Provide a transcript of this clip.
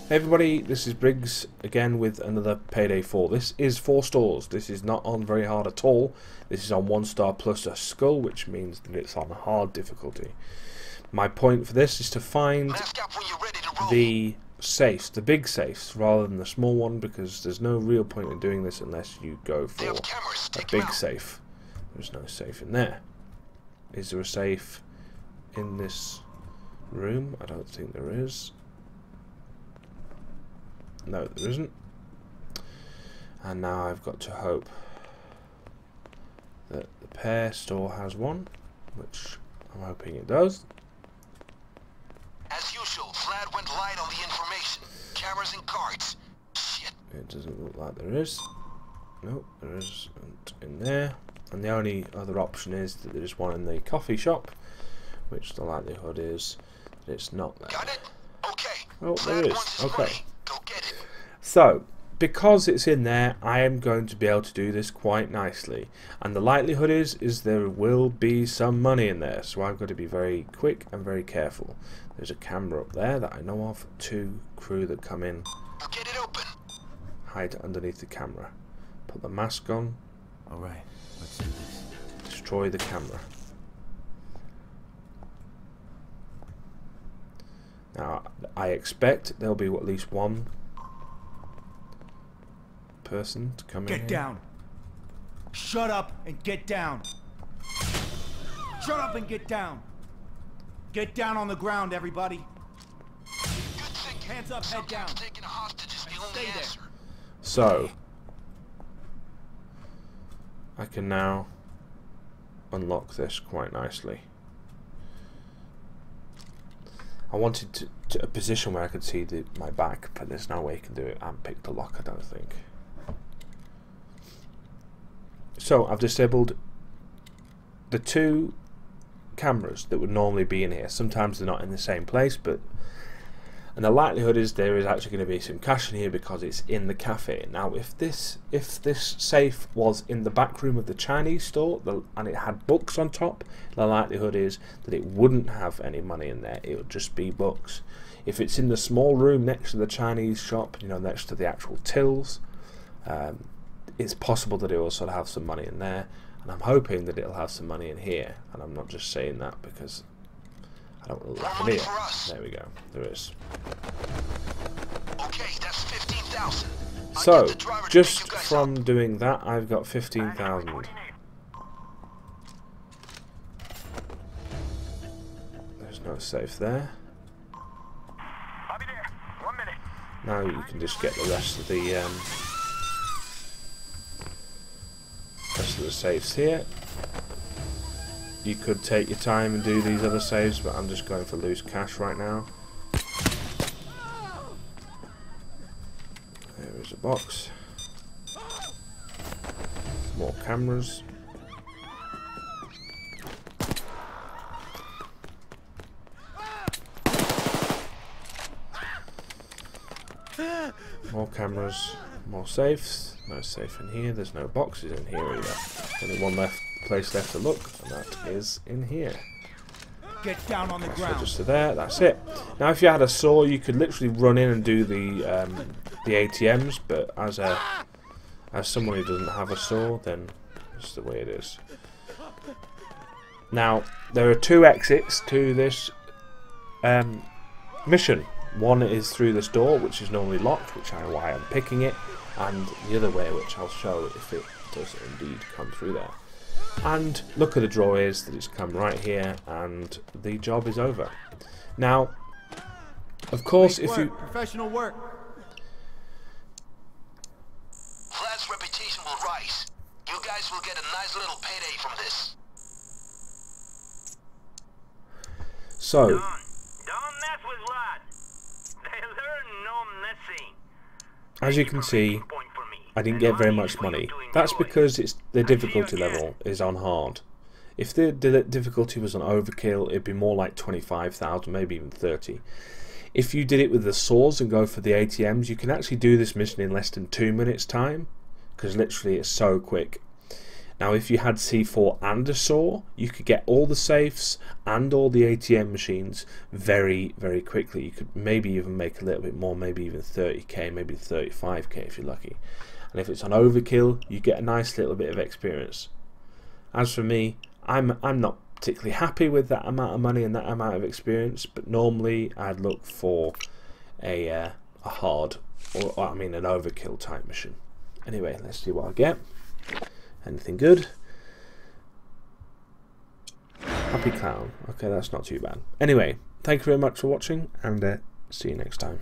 Hey everybody, this is Briggs again with another Payday 4. This is 4 stars. This is not on very hard at all. This is on 1 star plus a skull, which means that it's on hard difficulty. My point for this is to find the safes, the big safes, rather than the small one, because there's no real point in doing this unless you go for a big safe. There's no safe in there. Is there a safe in this room? I don't think there is. No, there isn't. And now I've got to hope that the pair store has one, which I'm hoping it does. As usual, Vlad went light on the information. Cameras and cards. Shit. It doesn't look like there is. Nope, there isn't in there. And the only other option is that there is one in the coffee shop, which the likelihood is that it's not there. Got it? Okay. Oh, there Vlad is. wants his Okay. money. Go get it. So, because it's in there, I am going to be able to do this quite nicely. And the likelihood is there will be some money in there. So I've got to be very quick and very careful. There's a camera up there that I know of. 2 crew that come in. We'll get it open. Hide underneath the camera. Put the mask on. Alright, let's do this. Destroy the camera. Now, I expect there'll be at least one person to come in Get here. down! Shut up and get down! Shut up and get down! Get down on the ground, everybody! Good thinking. Hands up, head down. Sometimes taking a hostage is the only Stay there. answer. So, I can now unlock this quite nicely. I wanted to a position where I could see my back, but there's no way you can do it. I haven't picked the lock, I don't think. So I've disabled the 2 cameras that would normally be in here. Sometimes they're not in the same place, and the likelihood is there is actually going to be some cash in here because it's in the cafe. Now, if this safe was in the back room of the Chinese store and it had books on top, the likelihood is that it wouldn't have any money in there. It would just be books. If it's in the small room next to the Chinese shop, you know, next to the actual tills, it's possible that it will sort of have some money in there. And I'm hoping that it'll have some money in here. And I'm not just saying that because I don't want to laugh in here. There we go. There is. Okay, that's 15,000. So, just from doing that, I've got 15,000. There's no safe there. I'll be there. 1 minute. Now you can just get the rest of the saves here. You could take your time and do these other saves, but I'm just going for loose cash right now. There is a box. More cameras. More cameras. More safes. No safe in here. There's no boxes in here either. Only one place left to look, and that is in here. Get down on the ground! Register there. That's it. Now, if you had a saw, you could literally run in and do the ATMs. But as someone who doesn't have a saw, then it's the way it is. Now, there are 2 exits to this mission. One is through this door, which is normally locked, which is why I'm picking it, and the other way, which I'll show if it does indeed come through there. And look at the draw is that it's come right here, and the job is over. Now, of course, if you professional work. Vlad's reputation will rise. You guys will get a nice little payday from this. so Don't mess with Vlad. They learn no messing. as you can see, I didn't get very much money. That's because the difficulty level is on hard. If the difficulty was on overkill, it'd be more like 25,000, maybe even 30. If you did it with the saws and go for the ATMs, you can actually do this mission in less than 2 minutes time, because literally it's so quick. Now if you had C4 and a saw, you could get all the safes and all the ATM machines very, very quickly. You could maybe even make a little bit more, maybe even 30k, maybe 35k if you're lucky. And if it's on overkill, you get a nice little bit of experience. As for me, I'm not particularly happy with that amount of money and that amount of experience, but normally I'd look for a hard, or I mean an overkill type mission. Anyway, let's see what I get. Anything good? Happy clown. Okay, that's not too bad. Anyway, thank you very much for watching, and see you next time.